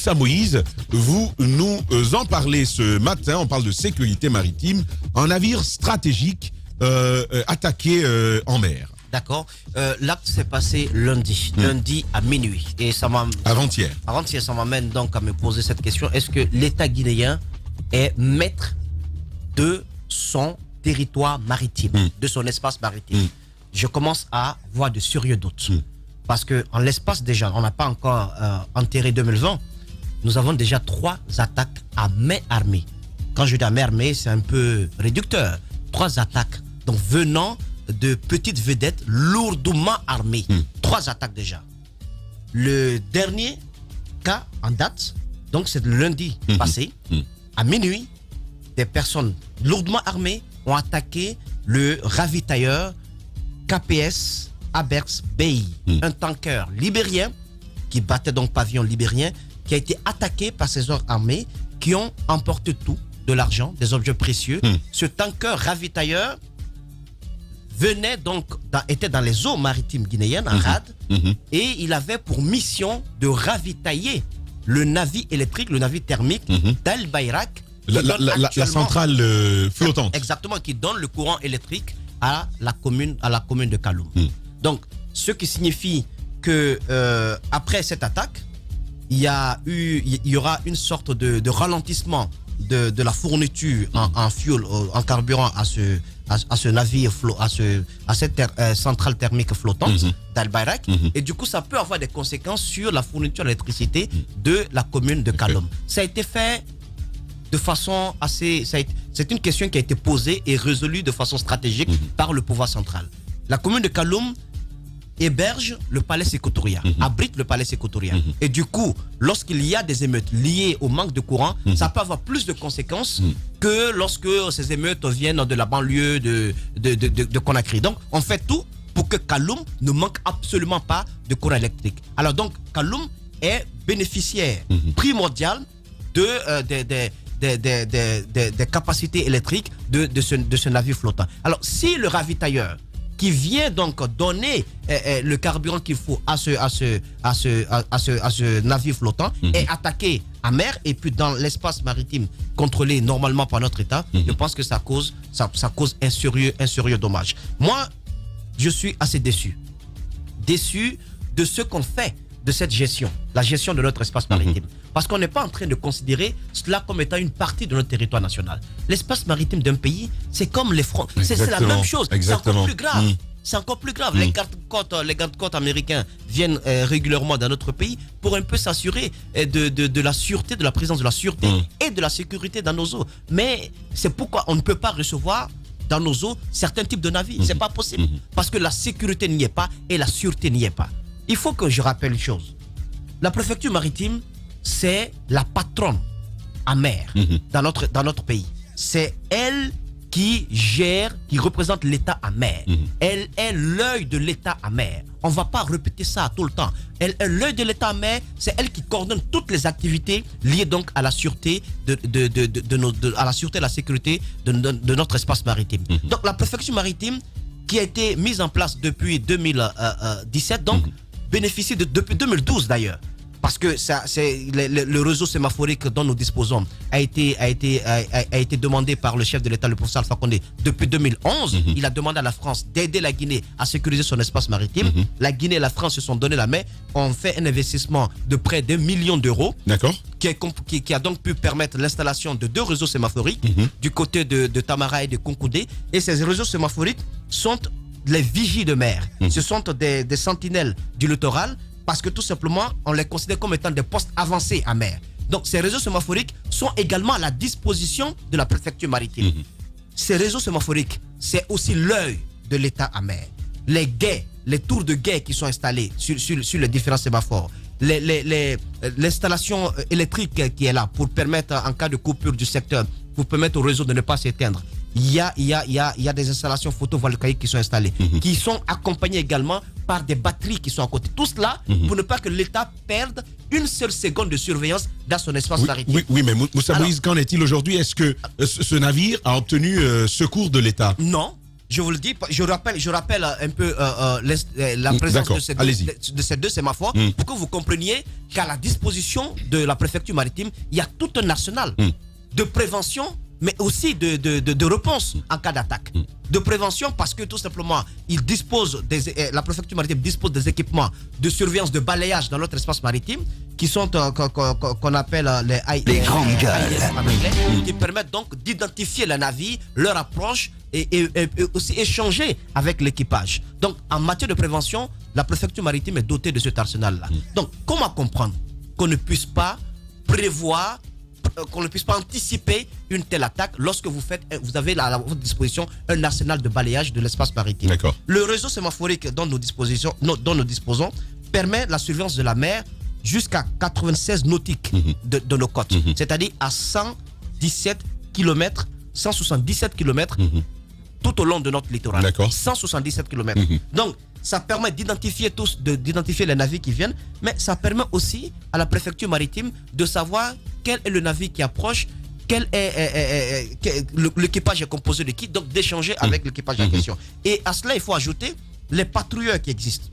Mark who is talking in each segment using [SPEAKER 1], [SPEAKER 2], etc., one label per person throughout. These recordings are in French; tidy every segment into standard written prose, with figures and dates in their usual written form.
[SPEAKER 1] Moussa Moïse, vous nous en parlez ce matin. On parle de sécurité maritime. Un navire stratégique attaqué en mer.
[SPEAKER 2] D'accord. L'acte s'est passé lundi à minuit. Et ça
[SPEAKER 1] Avant-hier.
[SPEAKER 2] Avant-hier, ça m'amène donc à me poser cette question. Est-ce que l'État guinéen est maître de son territoire maritime, de son espace maritime? Je commence à voir de sérieux doutes. Parce qu'en l'espace déjà, on n'a pas encore enterré 2020, nous avons déjà 3 attaques à main armée. Quand je dis à main armée, c'est un peu réducteur. 3 attaques, donc venant de petites vedettes lourdement armées. 3 attaques déjà. Le dernier cas en date, donc c'est le lundi passé, à minuit, des personnes lourdement armées ont attaqué le ravitailleur KPS Abers Bay, un tanker libérien qui battait donc pavillon libérien, qui a été attaqué par ces hommes armés qui ont emporté tout, de l'argent, des objets précieux. Ce tanker ravitailleur était dans les eaux maritimes guinéennes en rade, et il avait pour mission de ravitailler le navire électrique, le navire thermique d'Al Bayrak,
[SPEAKER 1] la centrale flottante.
[SPEAKER 2] Exactement, qui donne le courant électrique à la commune de Kaloum. Donc, ce qui signifie que après cette attaque, il y aura une sorte de ralentissement de la fourniture en fuel, en carburant à ce navire, à cette centrale thermique flottante d'Al Bayrak. Et du coup, ça peut avoir des conséquences sur la fourniture d'électricité de la commune de Kaloum. Ça a été fait de façon assez... C'est une question qui a été posée et résolue de façon stratégique par le pouvoir central. La commune de Kaloum héberge le palais Sékou-Touré, abrite le palais Sékou-Touré. Et du coup, lorsqu'il y a des émeutes liées au manque de courant, ça peut avoir plus de conséquences que lorsque ces émeutes viennent de la banlieue de Conakry. Donc, on fait tout pour que Kaloum ne manque absolument pas de courant électrique. Alors donc, Kaloum est bénéficiaire primordial des capacités électriques de ce navire flottant. Alors, si le ravitailleur qui vient donc donner le carburant qu'il faut à ce navire flottant est attaqué à mer et puis dans l'espace maritime contrôlé normalement par notre État, je pense que ça cause un sérieux dommage. Moi, je suis assez déçu de ce qu'on fait de cette gestion, la gestion de notre espace maritime. Parce qu'on n'est pas en train de considérer cela comme étant une partie de notre territoire national. L'espace maritime d'un pays, c'est comme les fronts. C'est la même chose. C'est encore plus grave. C'est encore plus grave. Les gardes-côtes américains viennent régulièrement dans notre pays pour un peu s'assurer de la sûreté, de la présence de la sûreté et de la sécurité dans nos eaux. Mais c'est pourquoi on ne peut pas recevoir dans nos eaux certains types de navires. C'est pas possible. Parce que la sécurité n'y est pas et la sûreté n'y est pas. Il faut que je rappelle une chose. La préfecture maritime, c'est la patronne à mer dans notre pays. C'est elle qui gère, qui représente l'État à mer. Elle est l'œil de l'État à mer. On ne va pas répéter ça tout le temps. Elle est l'œil de l'État à mer, c'est elle qui coordonne toutes les activités liées donc à la sûreté, à la sûreté et la sécurité de notre espace maritime. Donc la préfecture maritime qui a été mise en place depuis 2017, donc bénéficie depuis 2012 d'ailleurs. Parce que le réseau sémaphorique dont nous disposons a été demandé par le chef de l'État, le professeur Alpha Condé, depuis 2011. Il a demandé à la France d'aider la Guinée à sécuriser son espace maritime. La Guinée et la France se sont donné la main, ont fait un investissement de près d'1 million d'euros.
[SPEAKER 1] D'accord.
[SPEAKER 2] Qui a donc pu permettre l'installation de 2 réseaux sémaphoriques du côté de Tamara et de Konkoudé. Et ces réseaux sémaphoriques sont les vigies de mer. Ce sont des sentinelles du littoral, parce que tout simplement, on les considère comme étant des postes avancés à mer. Donc, ces réseaux sémaphoriques sont également à la disposition de la préfecture maritime. Ces réseaux sémaphoriques, c'est aussi l'œil de l'État à mer. Les guets, les tours de guets qui sont installés sur les différents sémaphores, l'installation électrique qui est là pour permettre, en cas de coupure du secteur, pour permettre au réseau de ne pas s'éteindre. Il y a des installations photovoltaïques qui sont installées, qui sont accompagnées également par des batteries qui sont à côté. Tout cela pour ne pas que l'État perde une seule seconde de surveillance dans son espace maritime.
[SPEAKER 1] Oui, mais Moussa Moïse, qu'en est-il aujourd'hui? Est-ce que ce navire a obtenu secours de l'État?
[SPEAKER 2] Non. je vous le dis, je rappelle un peu la présence de ces deux sémaphores pour que vous compreniez qu'à la disposition de la préfecture maritime, il y a tout un arsenal de prévention, mais aussi de réponse en cas d'attaque. De prévention parce que tout simplement, la préfecture maritime dispose des équipements de surveillance, de balayage dans notre espace maritime qui sont qu'on appelle les grandes gueules, qui permettent donc d'identifier les navires, leur approche et aussi échanger avec l'équipage. Donc en matière de prévention, la préfecture maritime est dotée de cet arsenal-là. Donc comment comprendre qu'on ne puisse pas prévoir, qu'on ne puisse pas anticiper une telle attaque lorsque vous avez à votre disposition un arsenal de balayage de l'espace maritime. Le réseau sémaphorique dont nous disposons permet la surveillance de la mer jusqu'à 96 nautiques de nos côtes, c'est-à-dire à 117 km, 177 km tout au long de notre littoral. 177 km. Donc, ça permet d'identifier les navires qui viennent, mais ça permet aussi à la préfecture maritime de savoir quel est le navire qui approche, l'équipage est composé de qui, donc d'échanger avec l'équipage en question. Et à cela, il faut ajouter les patrouilleurs qui existent,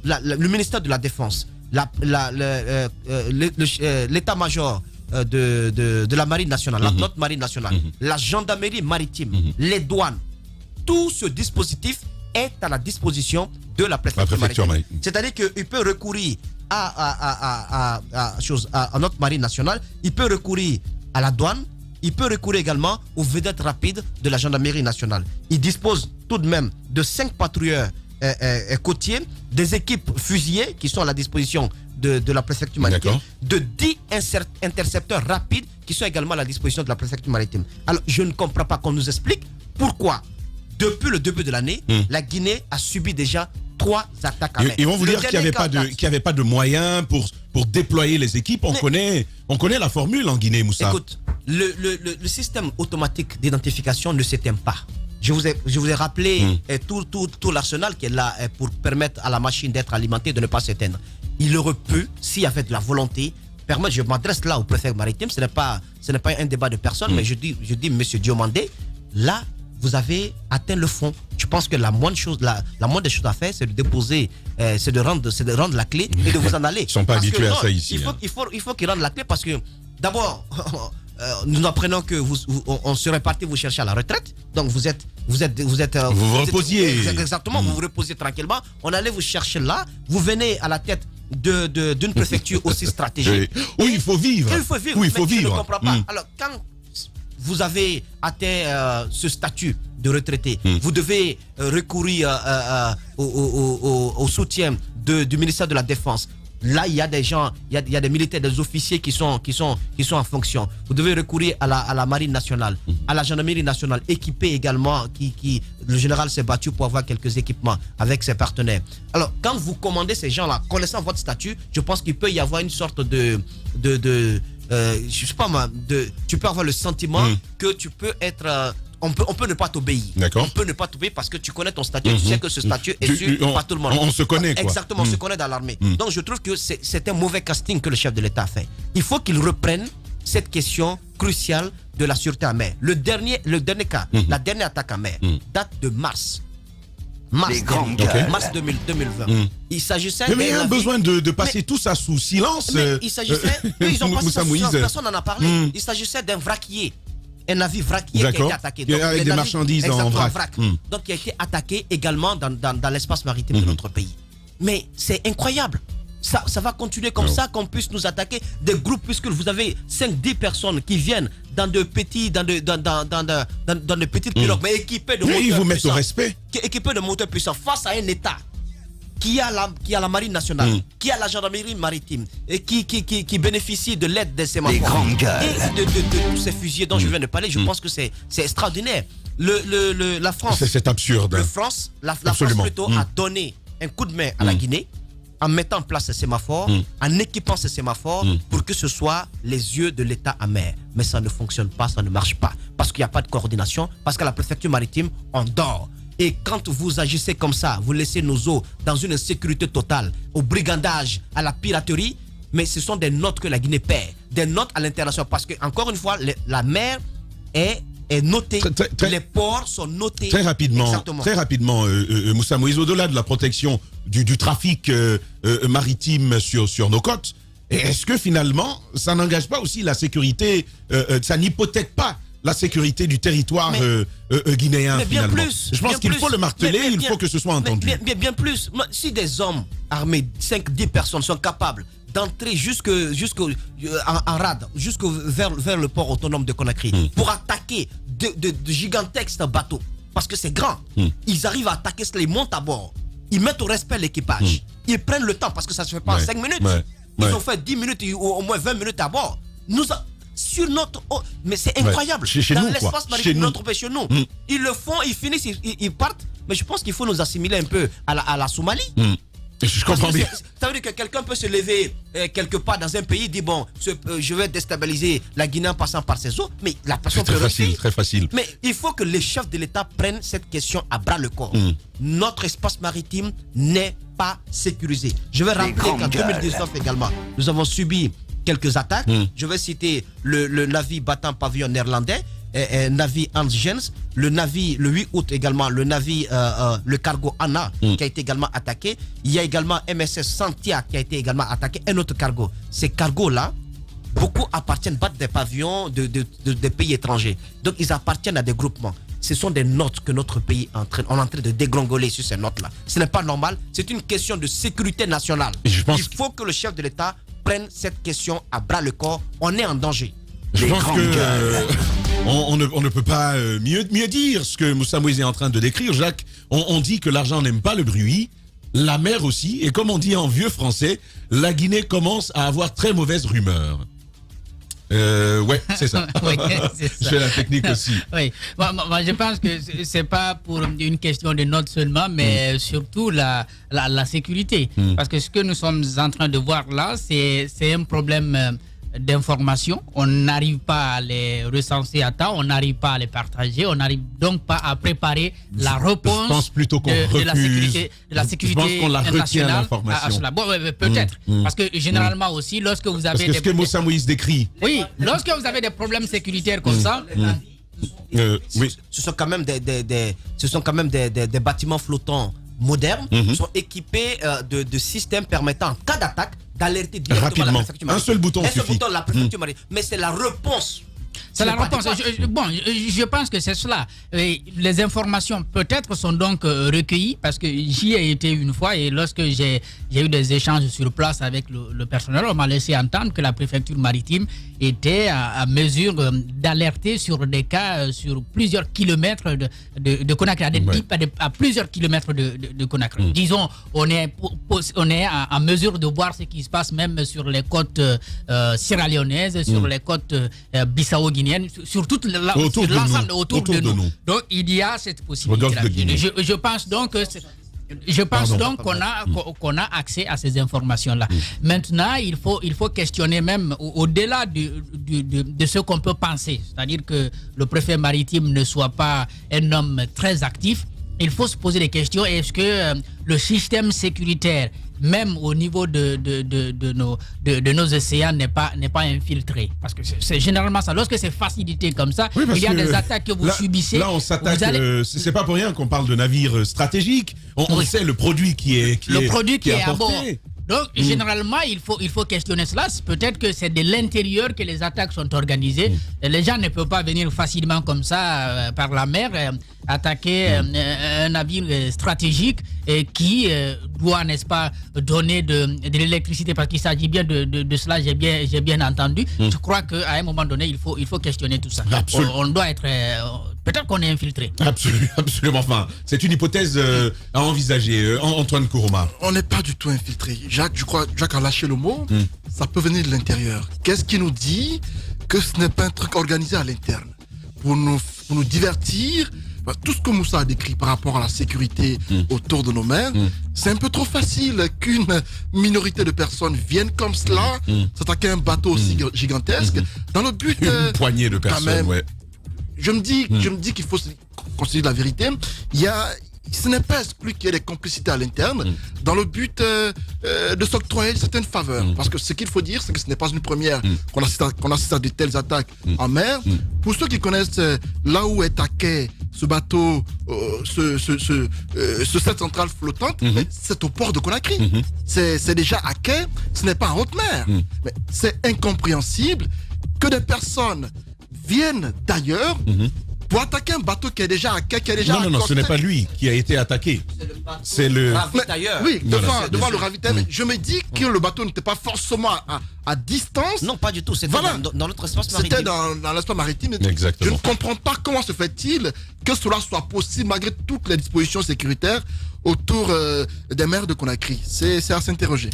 [SPEAKER 2] le ministère de la Défense, l'état-major de la marine nationale, notre marine nationale, la gendarmerie maritime, les douanes. Tout ce dispositif est à la disposition de la préfecture maritime. C'est-à-dire qu'il peut recourir à notre marine nationale, il peut recourir à la douane, il peut recourir également aux vedettes rapides de la gendarmerie nationale. Il dispose tout de même de 5 patrouilleurs côtiers, des équipes fusillées qui sont à la disposition de la préfecture maritime, de 10 intercepteurs rapides qui sont également à la disposition de la préfecture maritime. Alors, je ne comprends pas qu'on nous explique pourquoi, depuis le début de l'année, la Guinée a subi déjà 3 attaques à mer.
[SPEAKER 1] Ils vont vous dire qu'il n'y avait pas de moyens pour déployer les équipes. On connaît la formule en Guinée, Moussa.
[SPEAKER 2] Écoute, le système automatique d'identification ne s'éteint pas. Je vous ai rappelé tout l'arsenal qui est là pour permettre à la machine d'être alimentée, de ne pas s'éteindre. Il aurait pu, s'il y avait de la volonté, permettre, je m'adresse là au préfet maritime, ce n'est pas un débat de personne, mais je dis monsieur Diomandé, là, vous avez atteint le fond. Je pense que la moindre des choses à faire, c'est de déposer, c'est de rendre la clé et de vous en aller.
[SPEAKER 1] Ils ne sont pas habitués à ça ici.
[SPEAKER 2] Il faut qu'ils rendent la clé parce que, d'abord, nous apprenons que on serait parti vous chercher à la retraite. Donc vous
[SPEAKER 1] vous reposiez.
[SPEAKER 2] Exactement, vous vous reposiez tranquillement. On allait vous chercher là. Vous venez à la tête d'une préfecture aussi stratégique.
[SPEAKER 1] Oui, il faut vivre.
[SPEAKER 2] Oui, il faut vivre. Je ne comprends pas. Alors, quand vous avez atteint ce statut de retraité, vous devez recourir au soutien du ministère de la Défense. Là, il y a des gens, il y a des militaires, des officiers qui sont en fonction. Vous devez recourir à la marine nationale, à la gendarmerie nationale, équipée également. Le général s'est battu pour avoir quelques équipements avec ses partenaires. Alors, quand vous commandez ces gens-là, connaissant votre statut, je pense qu'il peut y avoir une sorte je sais pas moi, tu peux avoir le sentiment que tu peux être... On peut ne pas t'obéir. On peut ne pas t'obéir parce que tu connais ton statut, tu sais que ce statut est su par tout le monde.
[SPEAKER 1] On se connaît, quoi.
[SPEAKER 2] Exactement, on se connaît dans l'armée. Donc je trouve que c'est un mauvais casting que le chef de l'État a fait. Il faut qu'il reprenne cette question cruciale de la sûreté en mer. Le dernier cas, la dernière attaque en mer, date de mars 2020. Il s'agissait...
[SPEAKER 1] Mais il y a besoin de passer tout ça sous silence.
[SPEAKER 2] Il s'agissait... ils ont passé ça sous silence, personne n'en a parlé. Il s'agissait d'un vraquier. Un navire vraquier qui a été attaqué.
[SPEAKER 1] Donc, avec des marchandises en vrac.
[SPEAKER 2] Donc qui a été attaqué également dans l'espace maritime de notre pays. Mais c'est incroyable. Ça va continuer comme ça, qu'on puisse nous attaquer des groupuscules. Vous avez 5-10 personnes qui viennent dans de petites pirogues, mais équipées de moteurs puissants.
[SPEAKER 1] Ils vous mettent au respect.
[SPEAKER 2] Équipées de moteurs puissants face à un État qui a la marine nationale, qui a la gendarmerie maritime et qui bénéficie de l'aide des sémaphores. Les grandes gueules. Et de tous ces fusillés dont je viens de parler, je pense que c'est extraordinaire. La France...
[SPEAKER 1] C'est absurde.
[SPEAKER 2] La France plutôt a donné un coup de main à la Guinée en mettant en place ces sémaphores, en équipant ces sémaphores pour que ce soit les yeux de l'État en mer. Mais ça ne fonctionne pas, ça ne marche pas. Parce qu'il n'y a pas de coordination, parce qu'à la préfecture maritime, on dort. Et quand vous agissez comme ça, vous laissez nos eaux dans une insécurité totale, au brigandage, à la piraterie, mais ce sont des notes que la Guinée perd, des notes à l'international. Parce que, encore une fois, la mer est est noté. Les ports sont notés.
[SPEAKER 1] Très rapidement, Moussa Moïse, au-delà de la protection du trafic maritime sur nos côtes, est-ce que finalement, ça n'engage pas aussi la sécurité, ça n'hypothèque pas la sécurité du territoire guinéen,
[SPEAKER 2] mais bien
[SPEAKER 1] finalement.
[SPEAKER 2] plus.
[SPEAKER 1] Je pense qu'il faut le marteler, il faut que ce soit entendu.
[SPEAKER 2] Bien plus. Si des hommes armés, 5-10 personnes, sont capables d'entrer en rade, vers le port autonome de Conakry, pour attaquer de gigantesques bateaux, parce que c'est grand, ils arrivent à attaquer cela, ils montent à bord, ils mettent au respect l'équipage, ils prennent le temps, parce que ça se fait pas en 5 minutes. Ils ont fait 10 minutes ou au moins 20 minutes à bord. Sur notre... mais c'est incroyable.
[SPEAKER 1] Dans
[SPEAKER 2] l'espace maritime de notre pays, chez nous. Ils le font, ils finissent, ils partent. Mais je pense qu'il faut nous assimiler un peu à la Somalie.
[SPEAKER 1] Je comprends bien.
[SPEAKER 2] Ça veut dire que quelqu'un peut se lever quelque part dans un pays, dire bon, je vais déstabiliser la Guinée en passant par ses eaux, mais la personne peut réussir.
[SPEAKER 1] Très facile.
[SPEAKER 2] Mais il faut que les chefs de l'État prennent cette question à bras le corps. Notre espace maritime n'est pas sécurisé. Je vais rappeler qu'en 2019 également, nous avons subi quelques attaques. Je vais citer le navire battant pavillon néerlandais, navire Hans Jens, le 8 août également, le navire, le cargo Anna qui a été également attaqué. Il y a également MSS Santia qui a été également attaqué, un autre cargo. Ces cargos-là, beaucoup battent des pavillons de pays étrangers. Donc ils appartiennent à des groupements. Ce sont des notes que notre pays est en train de dégringoler sur ces notes-là. Ce n'est pas normal. C'est une question de sécurité nationale. Il faut que le chef de l'État prenne cette question à bras le corps. On est en danger.
[SPEAKER 1] Je pense que on ne peut pas mieux dire ce que Moussa Moïse est en train de décrire, Jacques. On dit que l'argent n'aime pas le bruit, la mer aussi, et comme on dit en vieux français, la Guinée commence à avoir très mauvaise rumeur. Ouais, c'est ça.
[SPEAKER 3] Oui, c'est ça.
[SPEAKER 1] Je fais la technique aussi.
[SPEAKER 3] Oui. Moi, je pense que c'est pas pour une question de notes seulement, mais surtout la sécurité. Parce que ce que nous sommes en train de voir là, c'est un problème d'information. On n'arrive pas à les recenser à temps, on n'arrive pas à les partager, on n'arrive donc pas à préparer la réponse.
[SPEAKER 1] Je pense plutôt qu'on refuse.
[SPEAKER 3] De la sécurité
[SPEAKER 1] je pense qu'on la retient,
[SPEAKER 3] l'information. À cela. Bon, peut-être. Parce que généralement aussi, lorsque vous avez...
[SPEAKER 1] Parce que ce que Moussa Moïse décrit.
[SPEAKER 3] Oui, lorsque vous avez des problèmes sécuritaires comme ça...
[SPEAKER 2] Oui. Ce sont quand même des bâtiments flottants modernes, sont équipés de systèmes permettant, en cas d'attaque, d'alerter directement la préfecture maritime.
[SPEAKER 1] Un seul bouton suffit.
[SPEAKER 2] La préfecture maritime. Mais c'est la réponse.
[SPEAKER 3] C'est la réponse. Je pense que c'est cela. Les informations peut-être sont donc recueillies parce que j'y ai été une fois et lorsque j'ai eu des échanges sur place avec le personnel, on m'a laissé entendre que la préfecture maritime était à mesure d'alerter sur des cas sur plusieurs kilomètres de Conakry, à plusieurs kilomètres de Conakry. Disons, on est à mesure de voir ce qui se passe même sur les côtes sierra-léonaises, sur les côtes bissau-guinéennes, sur toute l'ensemble autour de nous. Donc il y a cette possibilité. Je pense donc que qu'on a accès à ces informations-là. Maintenant, il faut questionner même au-delà de ce qu'on peut penser. C'est-à-dire que le préfet maritime ne soit pas un homme très actif. Il faut se poser des questions. Est-ce que le système sécuritaire, même au niveau de nos océans, n'est pas infiltré? Parce que c'est généralement ça. Lorsque c'est facilité comme ça, il y a des attaques que vous subissez.
[SPEAKER 1] Là, on s'attaque. C'est pas pour rien qu'on parle de navires stratégiques. On sait le produit qui est
[SPEAKER 3] à bord. Donc, généralement, il faut questionner cela. Peut-être que c'est de l'intérieur que les attaques sont organisées. Les gens ne peuvent pas venir facilement comme ça par la mer attaquer un navire stratégique qui doit, n'est-ce pas, donner de l'électricité, parce qu'il s'agit bien de cela, j'ai bien entendu. Je crois qu'à un moment donné, il faut questionner tout ça. On doit être... peut-être qu'on est infiltré.
[SPEAKER 1] Absolument. Enfin, c'est une hypothèse à envisager. Antoine Kourouma.
[SPEAKER 4] On n'est pas du tout infiltré. Jacques a lâché le mot. Ça peut venir de l'intérieur. Qu'est-ce qui nous dit que ce n'est pas un truc organisé à l'interne pour nous divertir? Tout ce que Moussa a décrit par rapport à la sécurité autour de nos mers, c'est un peu trop facile qu'une minorité de personnes viennent comme cela s'attaquer à un bateau aussi gigantesque dans le but...
[SPEAKER 1] Une poignée de personnes,
[SPEAKER 4] Je me dis qu'il faut considérer la vérité. Il y a ce n'est pas exclu qu'il y ait des complicités à l'interne dans le but de s'octroyer certaines faveurs. Parce que ce qu'il faut dire, c'est que ce n'est pas une première qu'on assiste à de telles attaques en mer. Pour ceux qui connaissent là où est à quai ce bateau, ce cette centrale flottante, c'est au port de Conakry. C'est déjà à quai, ce n'est pas en haute mer. Mais c'est incompréhensible que des personnes viennent d'ailleurs pour attaquer un bateau qui est déjà à quai, qui est déjà
[SPEAKER 1] Non, ce
[SPEAKER 4] accosté.
[SPEAKER 1] n'est pas lui qui a été attaqué. C'est le...
[SPEAKER 2] ravitailleur.
[SPEAKER 4] Oui,
[SPEAKER 1] Voilà.
[SPEAKER 4] devant le ravitaillement. Je me dis que le bateau n'était pas forcément à distance.
[SPEAKER 2] Non, pas du tout. C'était
[SPEAKER 4] Voilà.
[SPEAKER 2] dans notre espace maritime.
[SPEAKER 4] C'était dans l'espace maritime.
[SPEAKER 1] Exactement.
[SPEAKER 4] Je ne comprends pas comment se fait-il que cela soit possible malgré toutes les dispositions sécuritaires autour des mers de Conakry. C'est à s'interroger.